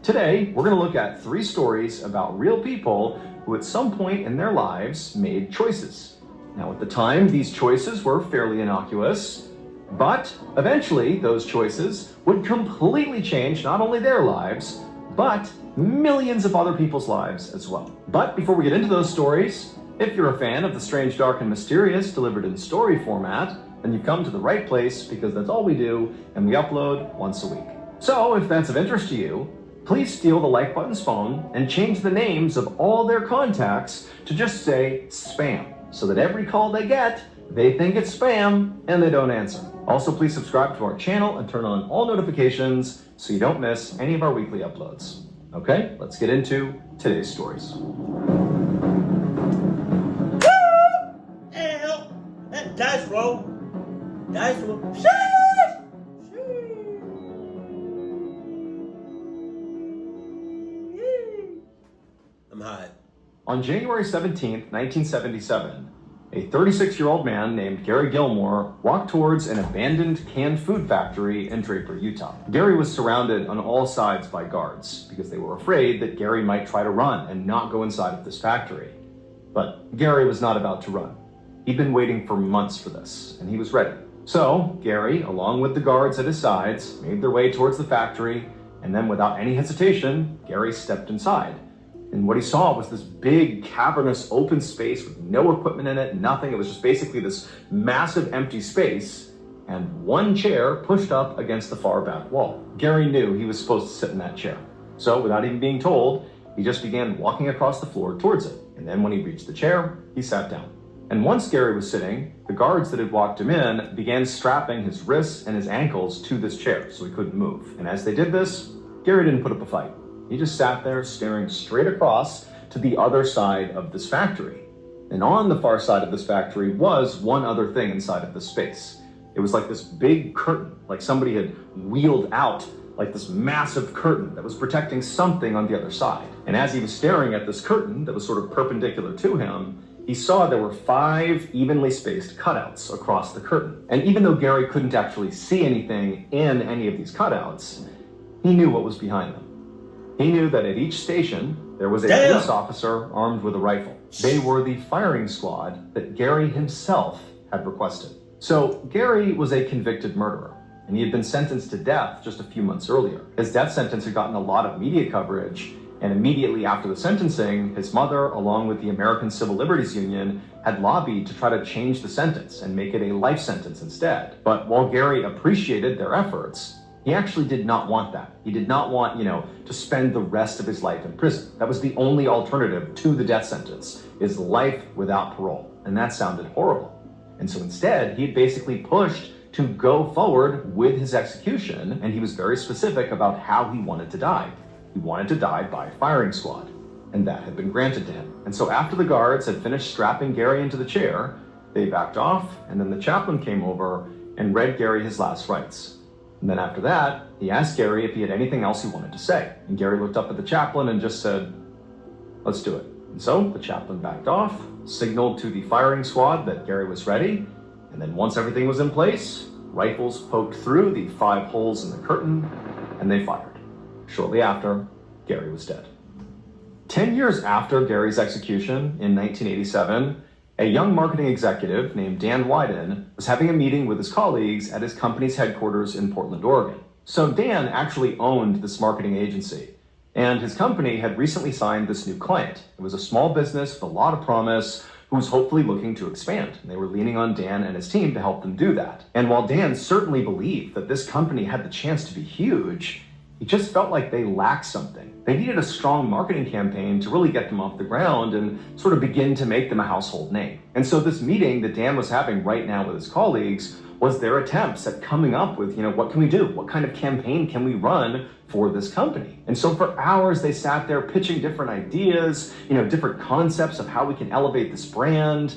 Today, we're going to look at 3 stories about real people who at some point in their lives made choices. Now, at the time, these choices were fairly innocuous, but eventually those choices would completely change not only their lives, but millions of other people's lives as well. But before we get into those stories, if you're a fan of the strange, dark, and mysterious delivered in story format, then you've come to the right place because that's all we do, and we upload once a week. So if that's of interest to you, please steal the like button's phone and change the names of all their contacts to just say spam, so that every call they get, they think it's spam and they don't answer. Also, please subscribe to our channel and turn on all notifications so you don't miss any of our weekly uploads. Okay, let's get into today's stories. That dice roll. Dice roll. I'm hot. On January 17th, 1977, a 36-year-old man named Gary Gilmore walked towards an abandoned canned food factory in Draper, Utah. Gary was surrounded on all sides by guards because they were afraid that Gary might try to run and not go inside of this factory. But Gary was not about to run. He'd been waiting for months for this, and he was ready. So Gary, along with the guards at his sides, made their way towards the factory, and then without any hesitation, Gary stepped inside. And what he saw was this big, cavernous, open space with no equipment in it, nothing. It was just basically this massive empty space and one chair pushed up against the far back wall. Gary knew he was supposed to sit in that chair. So without even being told, he just began walking across the floor towards it. And then when he reached the chair, he sat down. And once Gary was sitting, the guards that had walked him in began strapping his wrists and his ankles to this chair so he couldn't move. And as they did this, Gary didn't put up a fight. He just sat there staring straight across to the other side of this factory. And on the far side of this factory was one other thing inside of the space. It was like this big curtain, like somebody had wheeled out like this massive curtain that was protecting something on the other side. And as he was staring at this curtain that was sort of perpendicular to him, he saw there were 5 evenly spaced cutouts across the curtain. And even though Gary couldn't actually see anything in any of these cutouts, he knew what was behind them. He knew that at each station, there was a police officer armed with a rifle. They were the firing squad that Gary himself had requested. So Gary was a convicted murderer, and he had been sentenced to death just a few months earlier. His death sentence had gotten a lot of media coverage, and immediately after the sentencing, his mother, along with the American Civil Liberties Union, had lobbied to try to change the sentence and make it a life sentence instead. But while Gary appreciated their efforts, he actually did not want that. He did not want, to spend the rest of his life in prison. That was the only alternative to the death sentence, is life without parole. And that sounded horrible. And so instead, he had basically pushed to go forward with his execution, and he was very specific about how he wanted to die. He wanted to die by firing squad, and that had been granted to him. And so after the guards had finished strapping Gary into the chair, they backed off, and then the chaplain came over and read Gary his last rites. And then after that, he asked Gary if he had anything else he wanted to say. And Gary looked up at the chaplain and just said, "Let's do it." And so the chaplain backed off, signaled to the firing squad that Gary was ready, and then once everything was in place, rifles poked through the 5 holes in the curtain, and they fired. Shortly after, Gary was dead. 10 years after Gary's execution in 1987, a young marketing executive named Dan Wyden was having a meeting with his colleagues at his company's headquarters in Portland, Oregon. So Dan actually owned this marketing agency, and his company had recently signed this new client. It was a small business with a lot of promise who was hopefully looking to expand, and they were leaning on Dan and his team to help them do that. And while Dan certainly believed that this company had the chance to be huge, he just felt like they lacked something. They needed a strong marketing campaign to really get them off the ground and sort of begin to make them a household name. And so this meeting that Dan was having right now with his colleagues was their attempts at coming up with, what can we do? What kind of campaign can we run for this company? And so for hours they sat there pitching different ideas, different concepts of how we can elevate this brand.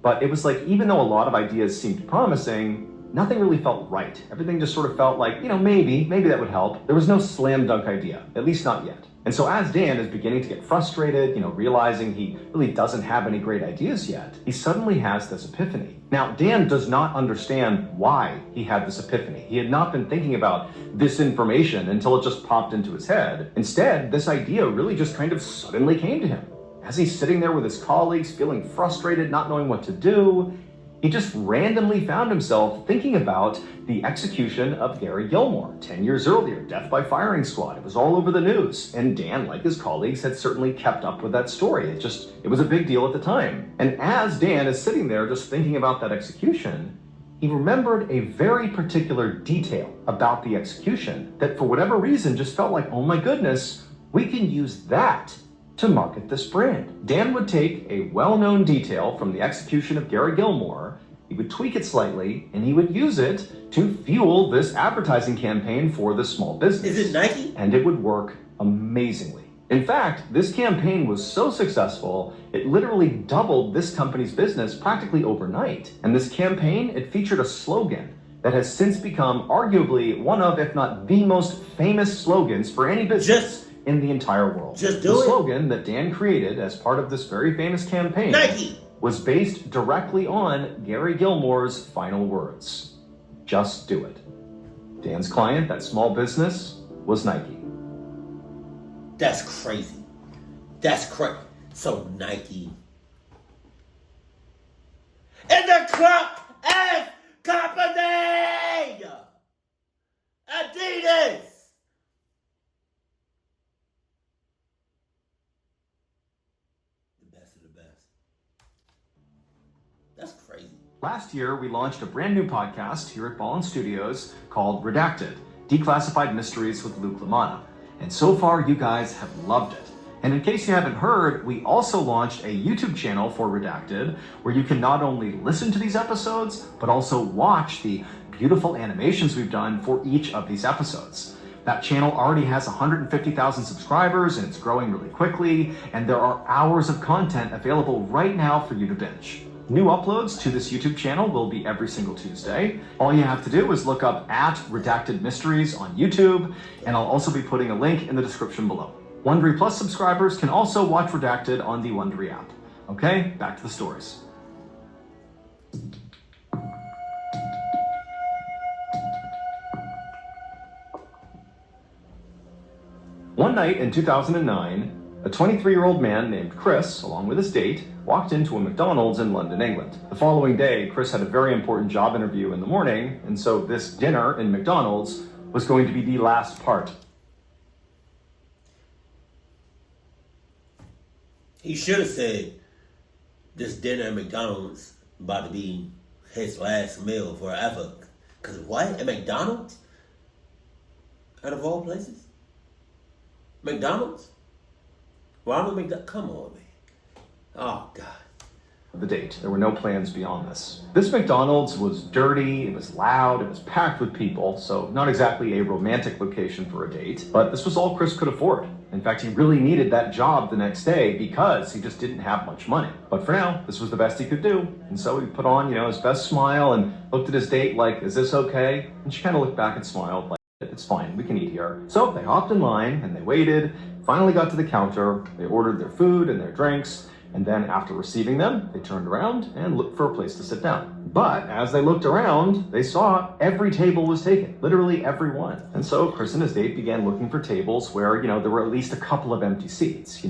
But it was like, even though a lot of ideas seemed promising, nothing really felt right. Everything just sort of felt like, maybe that would help. There was no slam dunk idea, at least not yet. And so as Dan is beginning to get frustrated, realizing he really doesn't have any great ideas yet, he suddenly has this epiphany. Now, Dan does not understand why he had this epiphany. He had not been thinking about this information until it just popped into his head. Instead, this idea really just kind of suddenly came to him. As he's sitting there with his colleagues, feeling frustrated, not knowing what to do, he just randomly found himself thinking about the execution of Gary Gilmore 10 years earlier, death by firing squad. It was all over the news. And Dan, like his colleagues, had certainly kept up with that story. It was a big deal at the time. And as Dan is sitting there just thinking about that execution, he remembered a very particular detail about the execution that for whatever reason just felt like, oh my goodness, we can use that to market this brand. Dan would take a well-known detail from the execution of Gary Gilmore, he would tweak it slightly, and he would use it to fuel this advertising campaign for this small business. Is it Nike? And it would work amazingly. In fact, this campaign was so successful, it literally doubled this company's business practically overnight. And this campaign, it featured a slogan that has since become arguably one of, if not the most famous slogans for any business in the entire world. Just do the it. slogan that Dan created as part of this very famous campaign Nike was based directly on Gary Gilmore's final words. Just do it. Dan's client, that small business, was Nike. That's crazy. That's crazy. So Nike. And the Crop F Company! Adidas! The best of the best. That's crazy. Last year, we launched a brand new podcast here at Ballin Studios called Redacted, Declassified Mysteries with Luke LaManna. And so far, you guys have loved it. And in case you haven't heard, we also launched a YouTube channel for Redacted, where you can not only listen to these episodes, but also watch the beautiful animations we've done for each of these episodes. That channel already has 150,000 subscribers, and it's growing really quickly, and there are hours of content available right now for you to binge. New uploads to this YouTube channel will be every single Tuesday. All you have to do is look up @Redacted Mysteries on YouTube, and I'll also be putting a link in the description below. Wondery Plus subscribers can also watch Redacted on the Wondery app. Okay, back to the stories. One night in 2009, a 23-year-old man named Chris, along with his date, walked into a McDonald's in London, England. The following day, Chris had a very important job interview in the morning, and so this dinner in McDonald's was going to be the last part. He should have said, this dinner at McDonald's about to be his last meal forever. Because what? At McDonald's? Out of all places? McDonald's? Ronald McDonald? Come on, man. Oh, God. The date. There were no plans beyond this. This McDonald's was dirty, it was loud, it was packed with people, so not exactly a romantic location for a date, but this was all Chris could afford. In fact, he really needed that job the next day because he just didn't have much money. But for now, this was the best he could do. And so he put on, his best smile and looked at his date like, is this okay? And she kind of looked back and smiled like, it's fine, we can eat here. So they hopped in line and they waited, finally got to the counter, they ordered their food and their drinks, and then after receiving them, they turned around and looked for a place to sit down. But as they looked around, they saw every table was taken, literally every one. And so Chris and his date began looking for tables where, there were at least a couple of empty seats.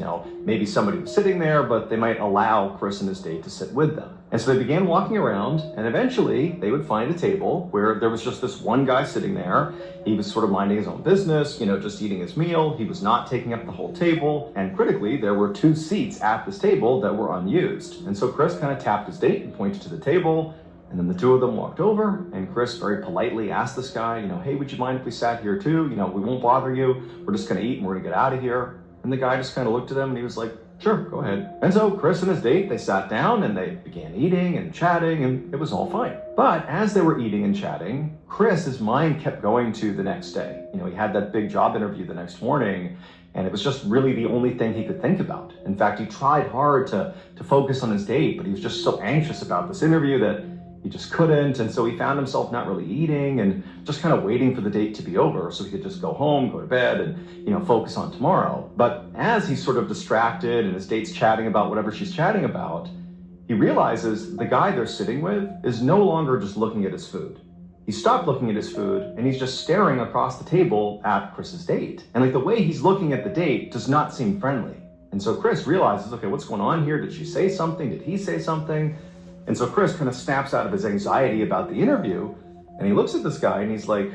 Maybe somebody was sitting there, but they might allow Chris and his date to sit with them. And so they began walking around, and eventually they would find a table where there was just this one guy sitting there. He was sort of minding his own business, just eating his meal. He was not taking up the whole table. And critically, there were 2 seats at this table that were unused. And so Chris kind of tapped his date and pointed to the table. And then the 2 of them walked over, and Chris very politely asked this guy, hey, would you mind if we sat here too? We won't bother you. We're just gonna eat and we're gonna get out of here. And the guy just kind of looked at him and he was like, sure, go ahead. And so Chris and his date, they sat down and they began eating and chatting, and it was all fine. But as they were eating and chatting, Chris, his mind kept going to the next day. He had that big job interview the next morning, and it was just really the only thing he could think about. In fact, he tried hard to focus on his date, but he was just so anxious about this interview that he just couldn't, and so he found himself not really eating and just kind of waiting for the date to be over so he could just go home, go to bed, and focus on tomorrow. But as he's sort of distracted and his date's chatting about whatever she's chatting about, he realizes the guy they're sitting with is no longer just looking at his food. He stopped looking at his food and he's just staring across the table at Chris's date. And like the way he's looking at the date does not seem friendly. And so Chris realizes, okay, what's going on here? Did she say something? Did he say something? And so Chris kind of snaps out of his anxiety about the interview and he looks at this guy and he's like,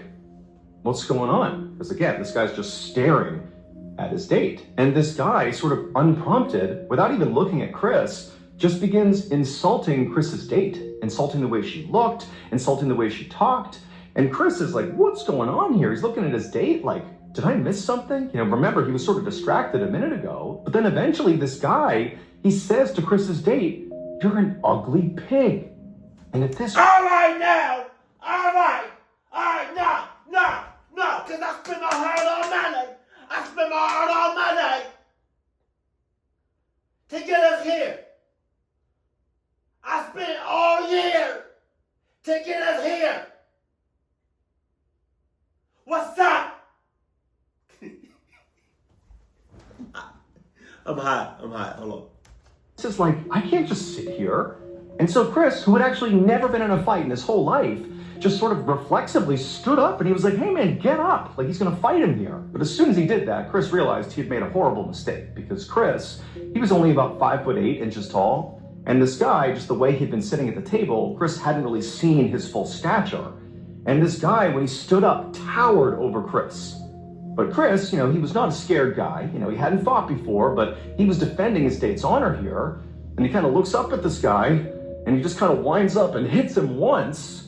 what's going on? Because again, this guy's just staring at his date. And this guy, sort of unprompted, without even looking at Chris, just begins insulting Chris's date, insulting the way she looked, insulting the way she talked. And Chris is like, what's going on here? He's looking at his date like, did I miss something? Remember, he was sort of distracted a minute ago. But then eventually this guy, he says to Chris's date, you're an ugly pig. And at this... All right now! All right, no, because I spent my hard-earned money. I spent my hard-earned money to get us here. I spent all year to get us here. What's up? I'm hot. Hold on. It's just like, I can't just sit here. And so Chris, who had actually never been in a fight in his whole life, just sort of reflexively stood up and he was like, hey man, get up. Like he's gonna fight him here. But as soon as he did that, Chris realized he had made a horrible mistake because Chris, he was only about 5'8" tall. And this guy, just the way he'd been sitting at the table, Chris hadn't really seen his full stature. And this guy, when he stood up, towered over Chris. But Chris, he was not a scared guy. He hadn't fought before, but he was defending his date's honor here. And he kind of looks up at this guy, and he just kind of winds up and hits him once.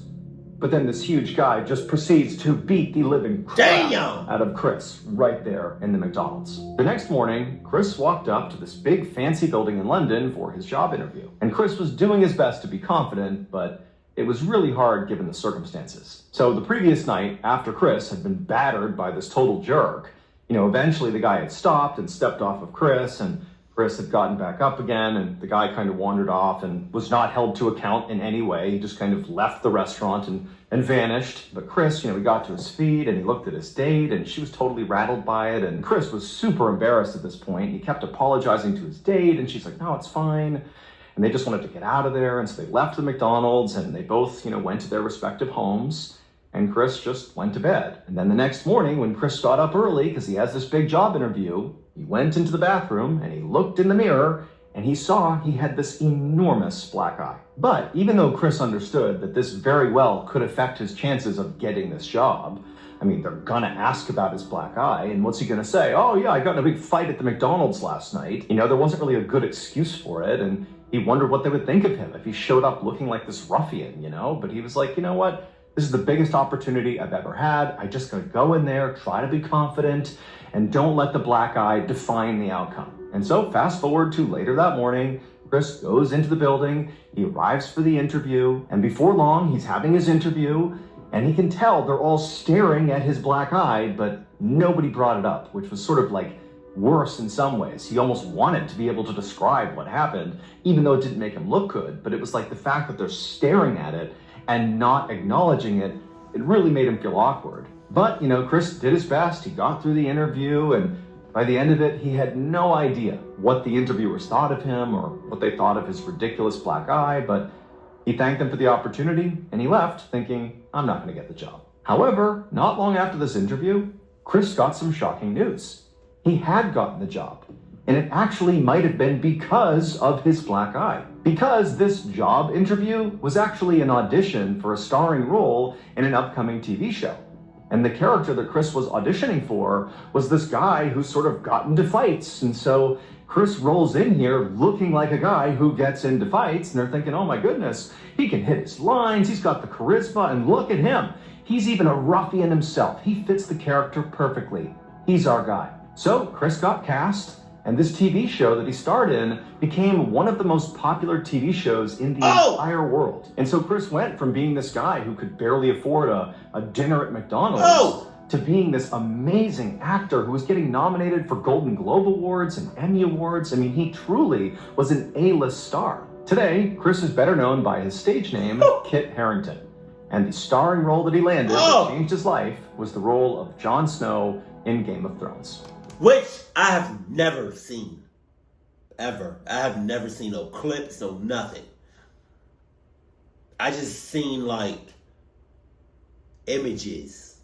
But then this huge guy just proceeds to beat the living crap out of Chris right there in the McDonald's. The next morning, Chris walked up to this big fancy building in London for his job interview. And Chris was doing his best to be confident, but it was really hard given the circumstances. So the previous night, after Chris had been battered by this total jerk, eventually the guy had stopped and stepped off of Chris, and Chris had gotten back up again, and the guy kind of wandered off and was not held to account in any way. He just kind of left the restaurant and vanished. But Chris, he got to his feet and he looked at his date and she was totally rattled by it. And Chris was super embarrassed at this point. He kept apologizing to his date and she's like, no, it's fine. And they just wanted to get out of there. And so they left the McDonald's and they both, went to their respective homes. And Chris just went to bed. And then the next morning when Chris got up early because he has this big job interview, he went into the bathroom and he looked in the mirror and he saw he had this enormous black eye. But even though Chris understood that this very well could affect his chances of getting this job, they're gonna ask about his black eye, and what's he gonna say? Oh yeah, I got in a big fight at the McDonald's last night. There wasn't really a good excuse for it, and he wondered what they would think of him if he showed up looking like this ruffian, But he was like, you know what? This is the biggest opportunity I've ever had. I just gotta go in there, try to be confident, and don't let the black eye define the outcome. And so fast forward to later that morning, Chris goes into the building, he arrives for the interview, and before long, he's having his interview, and he can tell they're all staring at his black eye, but nobody brought it up, which was sort of like worse in some ways. He almost wanted to be able to describe what happened, even though it didn't make him look good, but it was like the fact that they're staring at it and not acknowledging it, it really made him feel awkward. But, Chris did his best. He got through the interview, and by the end of it, he had no idea what the interviewers thought of him or what they thought of his ridiculous black eye, but he thanked them for the opportunity, and he left thinking, I'm not going to get the job. However, not long after this interview, Chris got some shocking news. He had gotten the job, and it actually might have been because of his black eye. Because this job interview was actually an audition for a starring role in an upcoming TV show. And the character that Chris was auditioning for was this guy who sort of got into fights. And so Chris rolls in here looking like a guy who gets into fights, and they're thinking, oh my goodness, he can hit his lines, he's got the charisma, and look at him. He's even a ruffian himself. He fits the character perfectly. He's our guy. So Chris got cast, and this TV show that he starred in became one of the most popular TV shows in the entire world. And so Chris went from being this guy who could barely afford a dinner at McDonald's to being this amazing actor who was getting nominated for Golden Globe Awards and Emmy Awards. He truly was an A-list star. Today, Chris is better known by his stage name, Kit Harington. And the starring role that he landed that changed his life was the role of Jon Snow in Game of Thrones. Which I have never seen. Ever. I have never seen no clips, no nothing. I just seen like images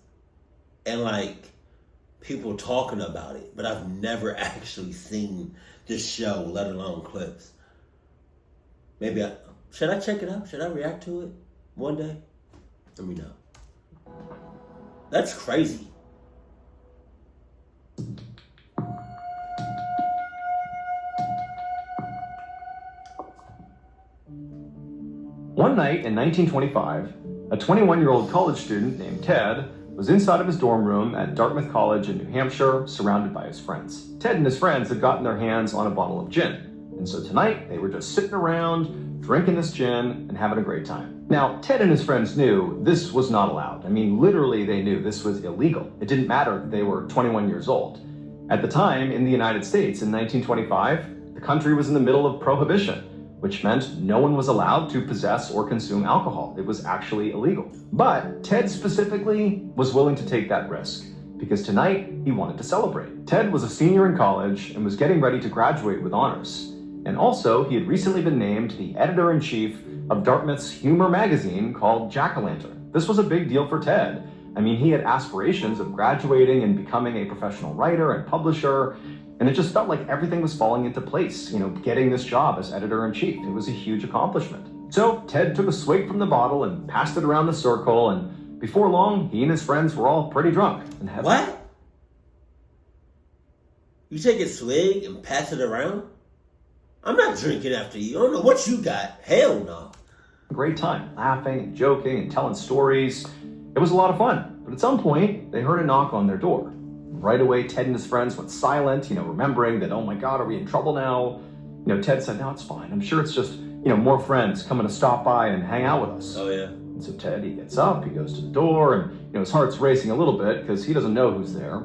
and like people talking about it, but I've never actually seen this show, let alone clips. Maybe should I check it out? Should I react to it one day? Let me know. That's crazy. One night in 1925, a 21-year-old college student named Ted was inside of his dorm room at Dartmouth College in New Hampshire, surrounded by his friends. Ted and his friends had gotten their hands on a bottle of gin, and so tonight they were just sitting around, drinking this gin, and having a great time. Now, Ted and his friends knew this was not allowed. I mean, literally they knew this was illegal. It didn't matter that they were 21 years old. At the time, in the United States, in 1925, the country was in the middle of prohibition, which meant no one was allowed to possess or consume alcohol. It was actually illegal. But Ted specifically was willing to take that risk, because tonight he wanted to celebrate. Ted was a senior in college and was getting ready to graduate with honors. And also, he had recently been named the editor-in-chief of Dartmouth's humor magazine called Jack-O-Lantern. This was a big deal for Ted. I mean, he had aspirations of graduating and becoming a professional writer and publisher, and it just felt like everything was falling into place, getting this job as editor-in-chief. It was a huge accomplishment. So Ted took a swig from the bottle and passed it around the circle, and before long, he and his friends were all pretty drunk and heavy. What? You take a swig and pass it around? I'm not drinking after you. I don't know what you got. Hell no. Great time, laughing and joking and telling stories. It was a lot of fun. But at some point, they heard a knock on their door. Right away, Ted and his friends went silent, remembering that, oh my God, are we in trouble now? Ted said, no, it's fine. I'm sure it's just, more friends coming to stop by and hang out with us. Oh, yeah. And so Ted, he gets up, he goes to the door, and, his heart's racing a little bit because he doesn't know who's there.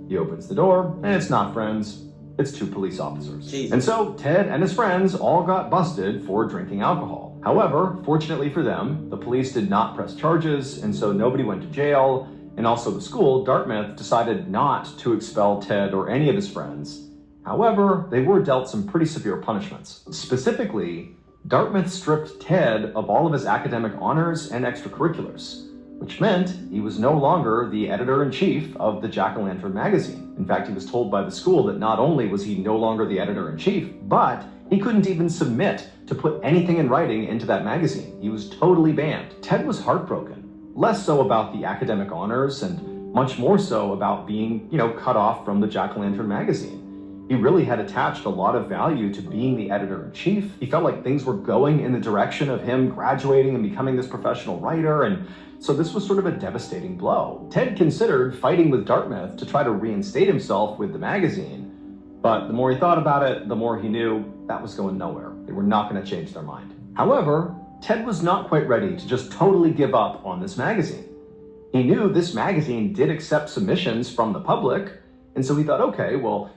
He opens the door, and it's not friends. It's two police officers. Jesus. And so Ted and his friends all got busted for drinking alcohol. However, fortunately for them, the police did not press charges, and so nobody went to jail. And also the school, Dartmouth, decided not to expel Ted or any of his friends. However, they were dealt some pretty severe punishments. Specifically, Dartmouth stripped Ted of all of his academic honors and extracurriculars, which meant he was no longer the editor-in-chief of the Jack-O-Lantern magazine. In fact, he was told by the school that not only was he no longer the editor-in-chief, but he couldn't even submit to put anything in writing into that magazine. He was totally banned. Ted was heartbroken, less so about the academic honors and much more so about being, cut off from the Jack-O-Lantern magazine. He really had attached a lot of value to being the editor-in-chief. He felt like things were going in the direction of him graduating and becoming this professional writer, and so this was sort of a devastating blow. Ted considered fighting with Dartmouth to try to reinstate himself with the magazine, but the more he thought about it, the more he knew that was going nowhere. They were not going to change their mind. However, Ted was not quite ready to just totally give up on this magazine. He knew this magazine did accept submissions from the public, and so he thought, okay, well,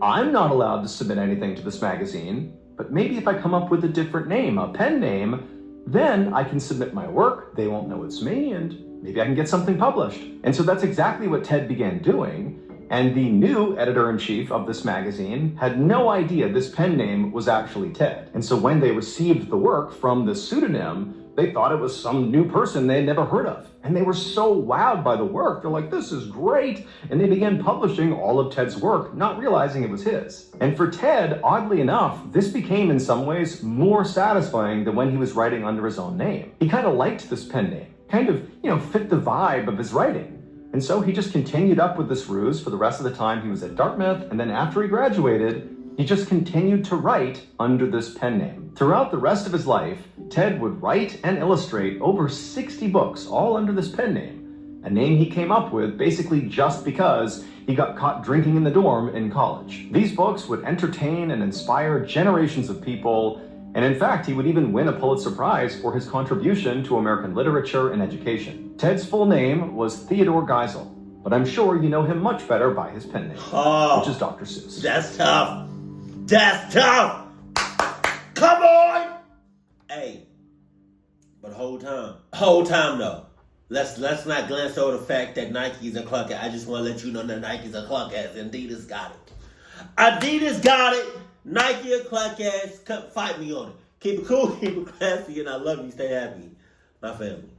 I'm not allowed to submit anything to this magazine, but maybe if I come up with a different name, a pen name, then I can submit my work, they won't know it's me, and maybe I can get something published. And so that's exactly what Ted began doing, and the new editor-in-chief of this magazine had no idea this pen name was actually Ted. And so when they received the work from the pseudonym, they thought it was some new person they had never heard of. And they were so wowed by the work. They're like, this is great. And they began publishing all of Ted's work, not realizing it was his. And for Ted, oddly enough, this became in some ways more satisfying than when he was writing under his own name. He kind of liked this pen name, kind of, fit the vibe of his writing. And so he just continued up with this ruse for the rest of the time he was at Dartmouth. And then after he graduated, he just continued to write under this pen name. Throughout the rest of his life, Ted would write and illustrate over 60 books, all under this pen name, a name he came up with basically just because he got caught drinking in the dorm in college. These books would entertain and inspire generations of people, and in fact, he would even win a Pulitzer Prize for his contribution to American literature and education. Ted's full name was Theodore Geisel, but I'm sure you know him much better by his pen name, which is Dr. Seuss. That's tough. That's tough. Come on. Hey, but whole time though. Let's not glance over the fact that Nike's a cluck ass. I just want to let you know that Nike's a cluck ass. Adidas got it. Adidas got it. Nike a cluck ass. Come fight me on it. Keep it cool, keep it classy, and I love you. Stay happy. My family.